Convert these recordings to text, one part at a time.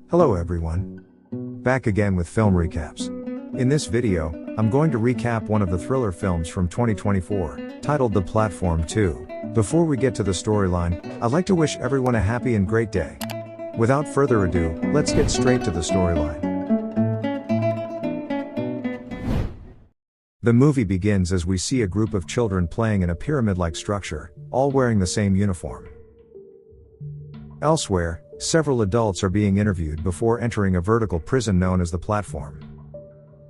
Hello everyone. Back again with film recaps. In this video, I'm going to recap one of the thriller films from 2024, titled The Platform 2. Before we get to the storyline, I'd like to wish everyone a happy and great day. Without further ado, let's get straight to the storyline. The movie begins as we see a group of children playing in a pyramid-like structure, all wearing the same uniform. Elsewhere, several adults are being interviewed before entering a vertical prison known as the platform.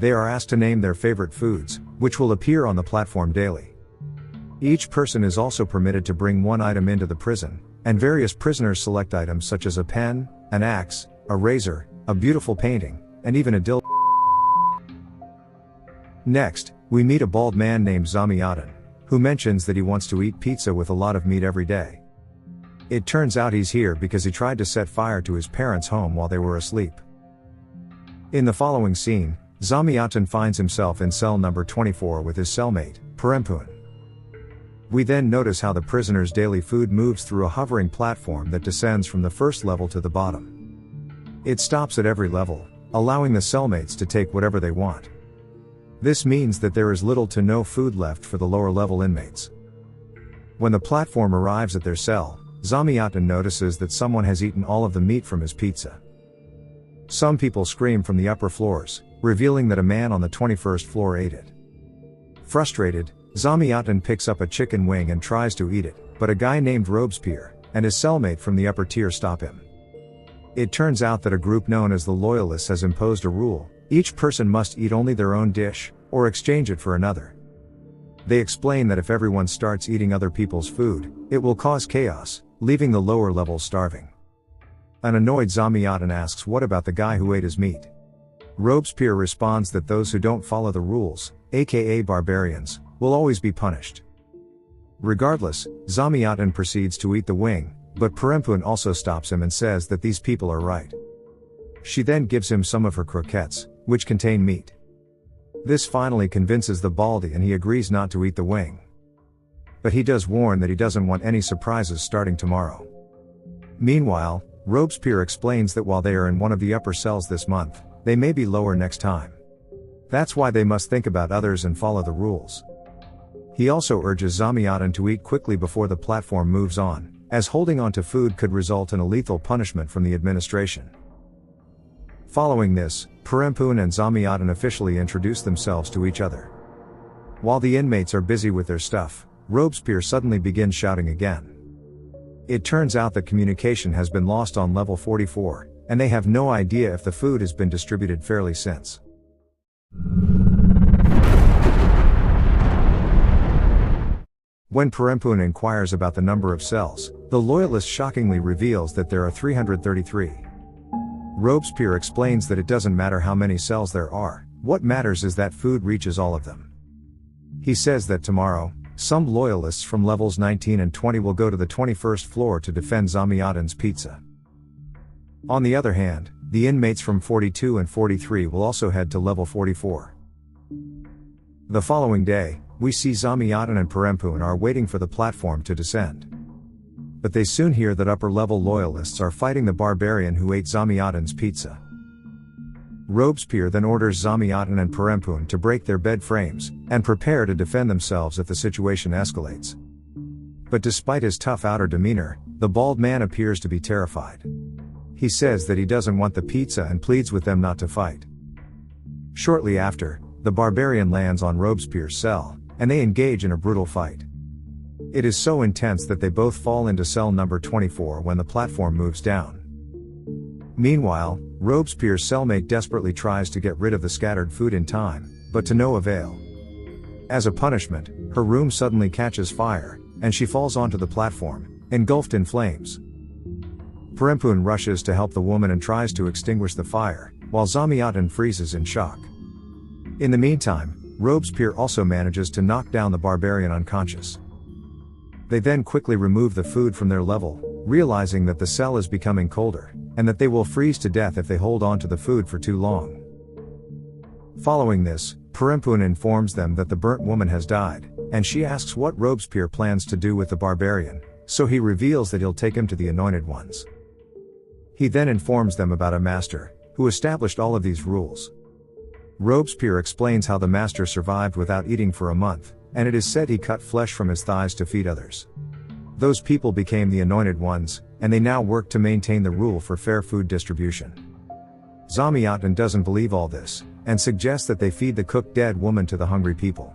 They are asked to name their favorite foods, which will appear on the platform daily. Each person is also permitted to bring one item into the prison, and various prisoners select items such as a pen, an axe, a razor, a beautiful painting, and even a dildo. Next, we meet a bald man named Zamyatin, who mentions that he wants to eat pizza with a lot of meat every day. It turns out he's here because he tried to set fire to his parents' home while they were asleep. In the following scene, Zamyatin finds himself in cell number 24 with his cellmate, Perempun. We then notice how the prisoner's daily food moves through a hovering platform that descends from the first level to the bottom. It stops at every level, allowing the cellmates to take whatever they want. This means that there is little to no food left for the lower level inmates. When the platform arrives at their cell, Zamyatin notices that someone has eaten all of the meat from his pizza. Some people scream from the upper floors, revealing that a man on the 21st floor ate it. Frustrated, Zamyatin picks up a chicken wing and tries to eat it, but a guy named Robespierre and his cellmate from the upper tier stop him. It turns out that a group known as the Loyalists has imposed a rule: each person must eat only their own dish, or exchange it for another. They explain that if everyone starts eating other people's food, it will cause chaos, leaving the lower levels starving. An annoyed Zamyatin asks what about the guy who ate his meat. Robespierre responds that those who don't follow the rules, aka barbarians, will always be punished. Regardless, Zamyatin proceeds to eat the wing, but Perempun also stops him and says that these people are right. She then gives him some of her croquettes, which contain meat. This finally convinces the Baldy and he agrees not to eat the wing. But he does warn that he doesn't want any surprises starting tomorrow. Meanwhile, Robespierre explains that while they are in one of the upper cells this month, they may be lower next time. That's why they must think about others and follow the rules. He also urges Zamyatin to eat quickly before the platform moves on, as holding on to food could result in a lethal punishment from the administration. Following this, Perempun and Zamyatin officially introduce themselves to each other. While the inmates are busy with their stuff, Robespierre suddenly begins shouting again. It turns out that communication has been lost on level 44, and they have no idea if the food has been distributed fairly since. When Perempun inquires about the number of cells, the Loyalist shockingly reveals that there are 333. Robespierre explains that it doesn't matter how many cells there are, what matters is that food reaches all of them. He says that tomorrow, some Loyalists from levels 19 and 20 will go to the 21st floor to defend Zamyatin's pizza. On the other hand, the inmates from 42 and 43 will also head to level 44. The following day, we see Zamyatin and Perempun are waiting for the platform to descend. But they soon hear that upper-level Loyalists are fighting the barbarian who ate Zamyatin's pizza. Robespierre then orders Zamyatin and Perempun to break their bed frames, and prepare to defend themselves if the situation escalates. But despite his tough outer demeanor, the bald man appears to be terrified. He says that he doesn't want the pizza and pleads with them not to fight. Shortly after, the barbarian lands on Robespierre's cell, and they engage in a brutal fight. It is so intense that they both fall into cell number 24 when the platform moves down. Meanwhile, Robespierre's cellmate desperately tries to get rid of the scattered food in time, but to no avail. As a punishment, her room suddenly catches fire, and she falls onto the platform, engulfed in flames. Perempun rushes to help the woman and tries to extinguish the fire, while Zamyatin freezes in shock. In the meantime, Robespierre also manages to knock down the barbarian unconscious. They then quickly remove the food from their level, realizing that the cell is becoming colder, and that they will freeze to death if they hold on to the food for too long. Following this, Perempun informs them that the burnt woman has died, and she asks what Robespierre plans to do with the barbarian, so he reveals that he'll take him to the Anointed Ones. He then informs them about a master, who established all of these rules. Robespierre explains how the master survived without eating for a month, and it is said he cut flesh from his thighs to feed others. Those people became the Anointed Ones, and they now work to maintain the rule for fair food distribution. Zamyatin doesn't believe all this, and suggests that they feed the cooked dead woman to the hungry people.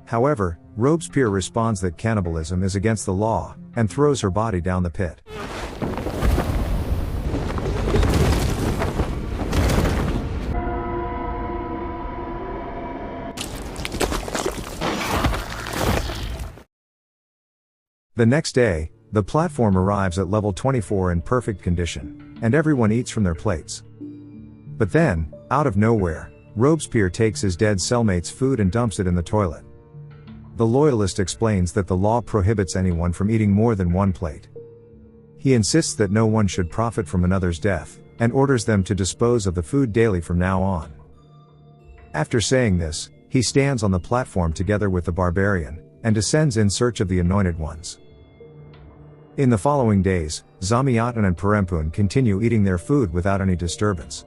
However, Robespierre responds that cannibalism is against the law, and throws her body down the pit. The next day, the platform arrives at level 24 in perfect condition, and everyone eats from their plates. But then, out of nowhere, Robespierre takes his dead cellmate's food and dumps it in the toilet. The loyalist explains that the law prohibits anyone from eating more than one plate. He insists that no one should profit from another's death, and orders them to dispose of the food daily from now on. After saying this, he stands on the platform together with the barbarian, and descends in search of the Anointed Ones. In the following days, Zamyatin and Perempun continue eating their food without any disturbance.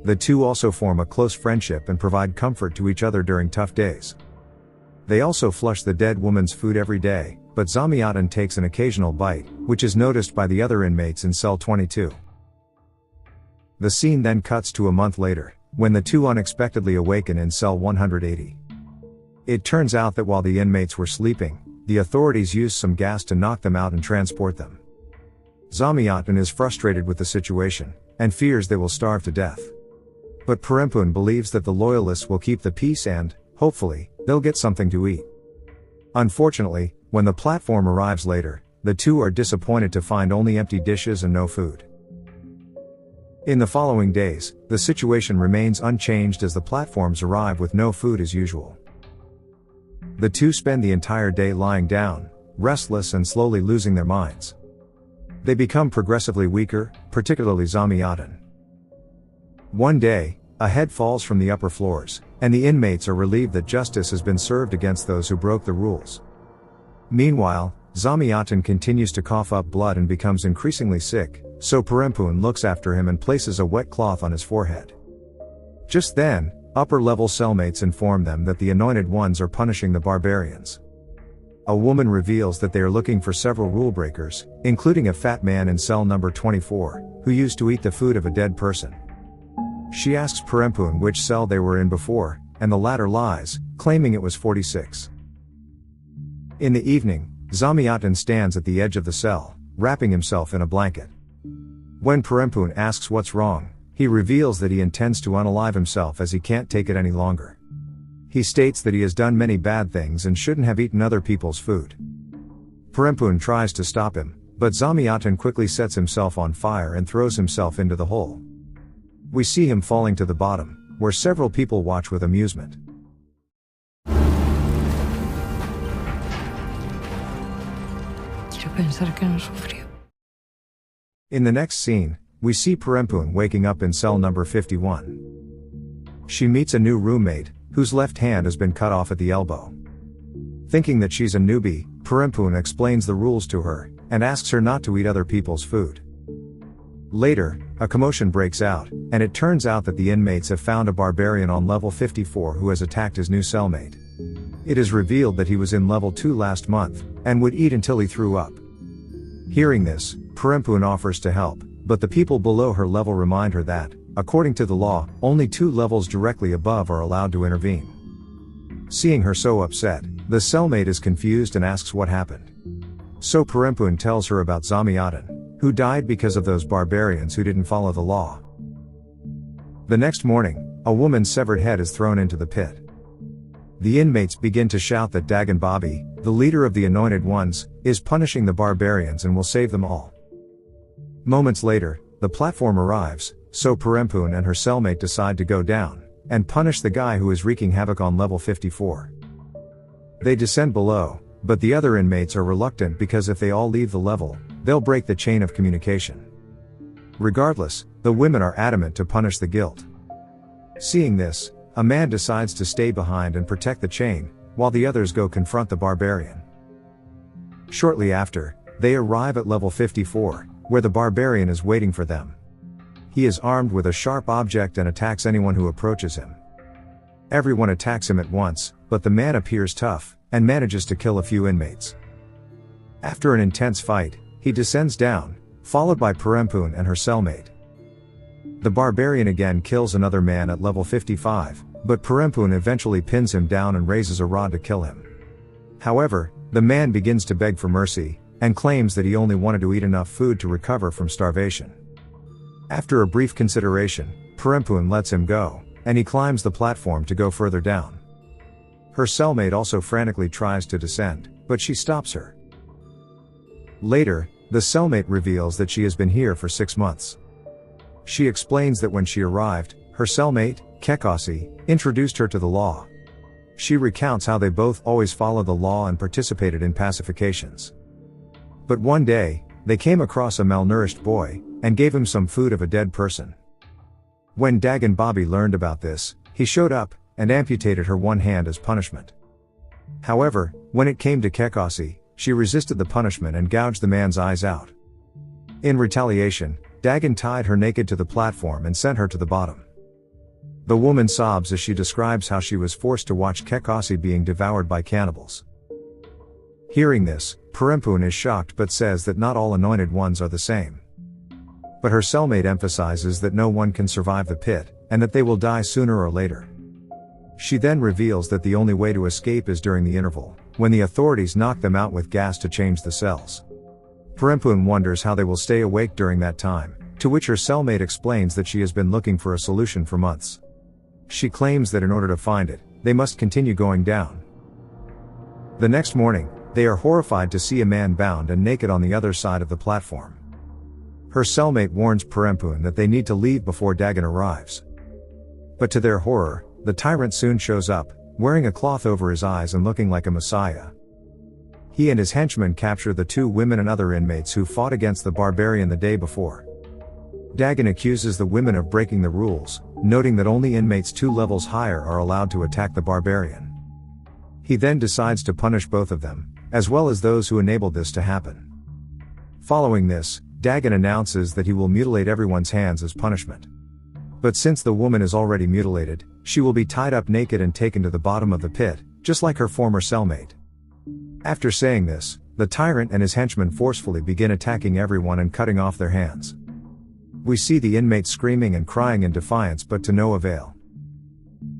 The two also form a close friendship and provide comfort to each other during tough days. They also flush the dead woman's food every day, but Zamyatin takes an occasional bite, which is noticed by the other inmates in cell 22. The scene then cuts to a month later, when the two unexpectedly awaken in cell 180. It turns out that while the inmates were sleeping, the authorities used some gas to knock them out and transport them. Zamyatin is frustrated with the situation, and fears they will starve to death. But Perempun believes that the loyalists will keep the peace and, hopefully, they'll get something to eat. Unfortunately, when the platform arrives later, the two are disappointed to find only empty dishes and no food. In the following days, the situation remains unchanged as the platforms arrive with no food as usual. The two spend the entire day lying down, restless and slowly losing their minds. They become progressively weaker, particularly Zamyatin. One day, a head falls from the upper floors, and the inmates are relieved that justice has been served against those who broke the rules. Meanwhile, Zamyatin continues to cough up blood and becomes increasingly sick, so Perempun looks after him and places a wet cloth on his forehead. Just then, upper-level cellmates inform them that the Anointed Ones are punishing the barbarians. A woman reveals that they are looking for several rule breakers, including a fat man in cell number 24, who used to eat the food of a dead person. She asks Perempun which cell they were in before, and the latter lies, claiming it was 46. In the evening, Zamyatin stands at the edge of the cell, wrapping himself in a blanket. When Perempun asks what's wrong, he reveals that he intends to unalive himself as he can't take it any longer. He states that he has done many bad things and shouldn't have eaten other people's food. Perempun tries to stop him, but Zamyatin quickly sets himself on fire and throws himself into the hole. We see him falling to the bottom, where several people watch with amusement. In the next scene, we see Perempun waking up in cell number 51. She meets a new roommate, whose left hand has been cut off at the elbow. Thinking that she's a newbie, Perempun explains the rules to her, and asks her not to eat other people's food. Later, a commotion breaks out, and it turns out that the inmates have found a barbarian on level 54 who has attacked his new cellmate. It is revealed that he was in level 2 last month, and would eat until he threw up. Hearing this, Perempun offers to help, but the people below her level remind her that, according to the law, only 2 levels directly above are allowed to intervene. Seeing her so upset, the cellmate is confused and asks what happened. So Perempun tells her about Zamyatin, who died because of those barbarians who didn't follow the law. The next morning, a woman's severed head is thrown into the pit. The inmates begin to shout that Dagon Bobby, the leader of the Anointed Ones, is punishing the barbarians and will save them all. Moments later, the platform arrives, so Perempun and her cellmate decide to go down, and punish the guy who is wreaking havoc on level 54. They descend below, but the other inmates are reluctant because if they all leave the level, they'll break the chain of communication. Regardless, the women are adamant to punish the guilt. Seeing this, a man decides to stay behind and protect the chain, while the others go confront the barbarian. Shortly after, they arrive at level 54, where the barbarian is waiting for them. He is armed with a sharp object and attacks anyone who approaches him. Everyone attacks him at once, but the man appears tough, and manages to kill a few inmates. After an intense fight, he descends down, followed by Perempuan and her cellmate. The barbarian again kills another man at level 55, but Perempuan eventually pins him down and raises a rod to kill him. However, the man begins to beg for mercy, and claims that he only wanted to eat enough food to recover from starvation. After a brief consideration, Perempuan lets him go, and he climbs the platform to go further down. Her cellmate also frantically tries to descend, but she stops her. Later, the cellmate reveals that she has been here for 6 months. She explains that when she arrived, her cellmate, Kekasi, introduced her to the law. She recounts how they both always followed the law and participated in pacifications. But one day, they came across a malnourished boy, and gave him some food of a dead person. When Dagon Bobby learned about this, he showed up, and amputated her one hand as punishment. However, when it came to Kekasi, she resisted the punishment and gouged the man's eyes out. In retaliation, Dagon tied her naked to the platform and sent her to the bottom. The woman sobs as she describes how she was forced to watch Kekasi being devoured by cannibals. Hearing this, Perempuan is shocked but says that not all anointed ones are the same. But her cellmate emphasizes that no one can survive the pit, and that they will die sooner or later. She then reveals that the only way to escape is during the interval, when the authorities knock them out with gas to change the cells. Perempuan wonders how they will stay awake during that time, to which her cellmate explains that she has been looking for a solution for months. She claims that in order to find it, they must continue going down. The next morning, they are horrified to see a man bound and naked on the other side of the platform. Her cellmate warns Perempuan that they need to leave before Dagon arrives. But to their horror, the tyrant soon shows up, wearing a cloth over his eyes and looking like a messiah. He and his henchmen capture the 2 women and other inmates who fought against the barbarian the day before. Dagon accuses the women of breaking the rules, noting that only inmates 2 levels higher are allowed to attack the barbarian. He then decides to punish both of them, as well as those who enabled this to happen. Following this, Dagon announces that he will mutilate everyone's hands as punishment. But since the woman is already mutilated, she will be tied up naked and taken to the bottom of the pit, just like her former cellmate. After saying this, the tyrant and his henchmen forcefully begin attacking everyone and cutting off their hands. We see the inmates screaming and crying in defiance, but to no avail.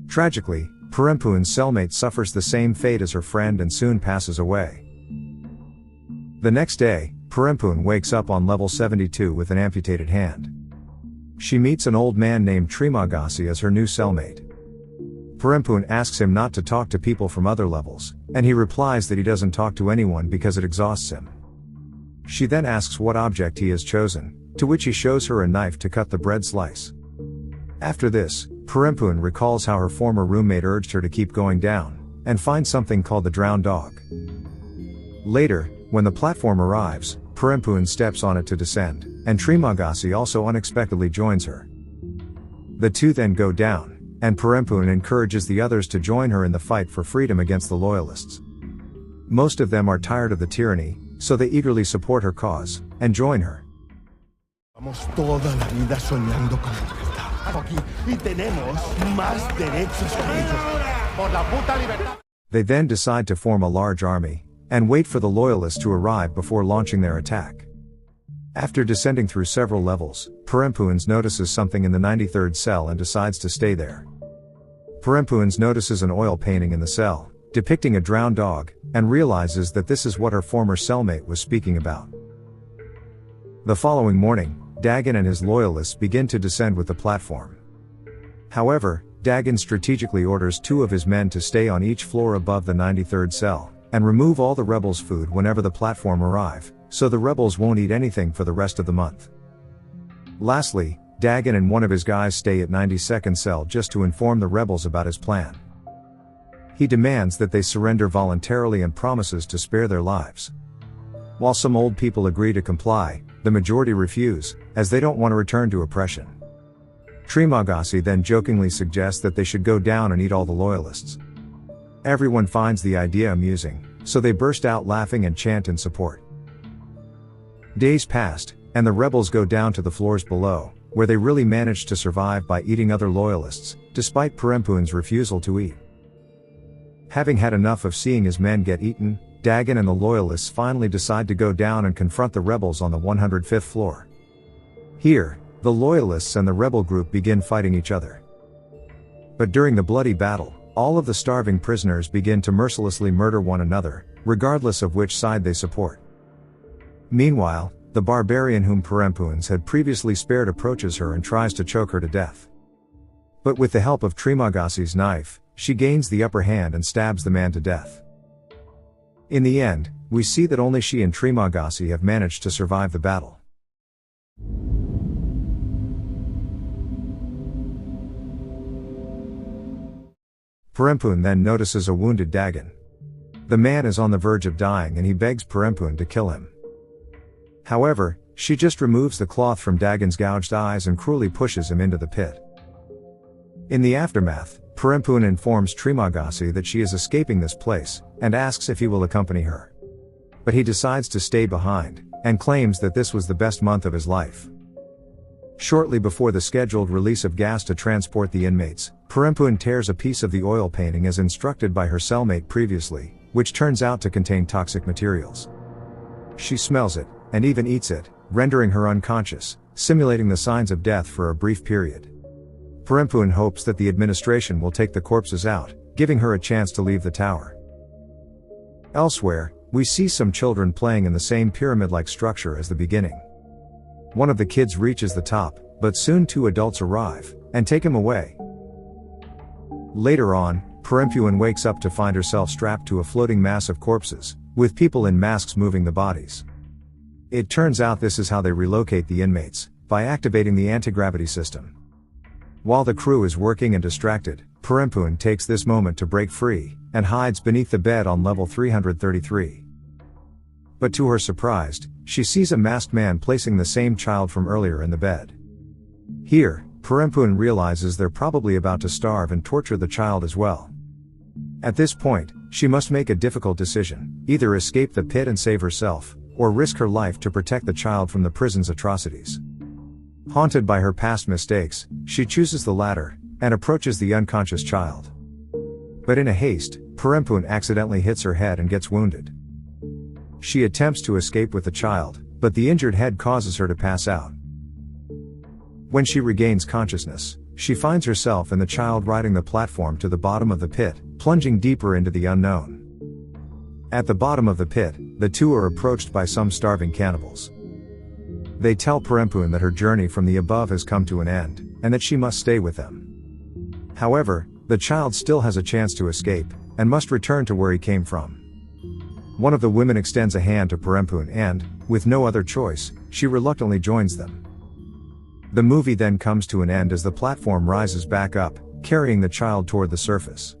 Tragically, Perempuan's cellmate suffers the same fate as her friend and soon passes away. The next day, Perempuan wakes up on level 72 with an amputated hand. She meets an old man named Trimagasi as her new cellmate. Perempuan asks him not to talk to people from other levels, and he replies that he doesn't talk to anyone because it exhausts him. She then asks what object he has chosen, to which he shows her a knife to cut the bread slice. After this, Perempuan recalls how her former roommate urged her to keep going down, and finds something called the drowned dog. Later, when the platform arrives, Perempuan steps on it to descend, and Trimagasi also unexpectedly joins her. The 2 then go down, and Perempuan encourages the others to join her in the fight for freedom against the loyalists. Most of them are tired of the tyranny, so they eagerly support her cause, and join her. Vamos toda la vida soñando con la libertad. Aquí y tenemos más derechos que ellos. Por la puta libertad. They then decide to form a large army, and wait for the loyalists to arrive before launching their attack. After descending through several levels, Perempuan notices something in the 93rd cell and decides to stay there. Perempuan notices an oil painting in the cell, depicting a drowned dog, and realizes that this is what her former cellmate was speaking about. The following morning, Dagon and his loyalists begin to descend with the platform. However, Dagon strategically orders 2 of his men to stay on each floor above the 93rd cell, and remove all the rebels' food whenever the platform arrive, so the rebels won't eat anything for the rest of the month. Lastly, Dagon and one of his guys stay at 92nd cell just to inform the rebels about his plan. He demands that they surrender voluntarily and promises to spare their lives. While some old people agree to comply, the majority refuse, as they don't want to return to oppression. Trimagasi then jokingly suggests that they should go down and eat all the loyalists. Everyone finds the idea amusing, so they burst out laughing and chant in support. Days passed, and the rebels go down to the floors below, where they really manage to survive by eating other loyalists, despite Perempuan's refusal to eat. Having had enough of seeing his men get eaten, Dagon and the loyalists finally decide to go down and confront the rebels on the 105th floor. Here, the loyalists and the rebel group begin fighting each other. But during the bloody battle, all of the starving prisoners begin to mercilessly murder one another, regardless of which side they support. Meanwhile, the barbarian whom Perempuans had previously spared approaches her and tries to choke her to death. But with the help of Trimagasi's knife, she gains the upper hand and stabs the man to death. In the end, we see that only she and Trimagasi have managed to survive the battle. Perempuan then notices a wounded Dagon. The man is on the verge of dying and he begs Perempuan to kill him. However, she just removes the cloth from Dagon's gouged eyes and cruelly pushes him into the pit. In the aftermath, Perempuan informs Trimagasi that she is escaping this place, and asks if he will accompany her. But he decides to stay behind, and claims that this was the best month of his life. Shortly before the scheduled release of gas to transport the inmates, Perempuan tears a piece of the oil painting as instructed by her cellmate previously, which turns out to contain toxic materials. She smells it, and even eats it, rendering her unconscious, simulating the signs of death for a brief period. Perempuan hopes that the administration will take the corpses out, giving her a chance to leave the tower. Elsewhere, we see some children playing in the same pyramid-like structure as the beginning. One of the kids reaches the top, but soon two adults arrive, and take him away. Later on, Perempuan wakes up to find herself strapped to a floating mass of corpses, with people in masks moving the bodies. It turns out this is how they relocate the inmates, by activating the anti-gravity system. While the crew is working and distracted, Perempuan takes this moment to break free, and hides beneath the bed on level 333. But to her surprise, she sees a masked man placing the same child from earlier in the bed. Here, Perempuan realizes they're probably about to starve and torture the child as well. At this point, she must make a difficult decision, either escape the pit and save herself, or risk her life to protect the child from the prison's atrocities. Haunted by her past mistakes, she chooses the latter, and approaches the unconscious child. But in a haste, Perempuan accidentally hits her head and gets wounded. She attempts to escape with the child, but the injured head causes her to pass out. When she regains consciousness, she finds herself and the child riding the platform to the bottom of the pit, plunging deeper into the unknown. At the bottom of the pit, the two are approached by some starving cannibals. They tell Perempuan that her journey from the above has come to an end, and that she must stay with them. However, the child still has a chance to escape, and must return to where he came from. One of the women extends a hand to Perempuan and, with no other choice, she reluctantly joins them. The movie then comes to an end as the platform rises back up, carrying the child toward the surface.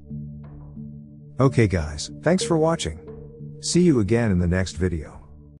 Okay guys, thanks for watching. See you again in the next video.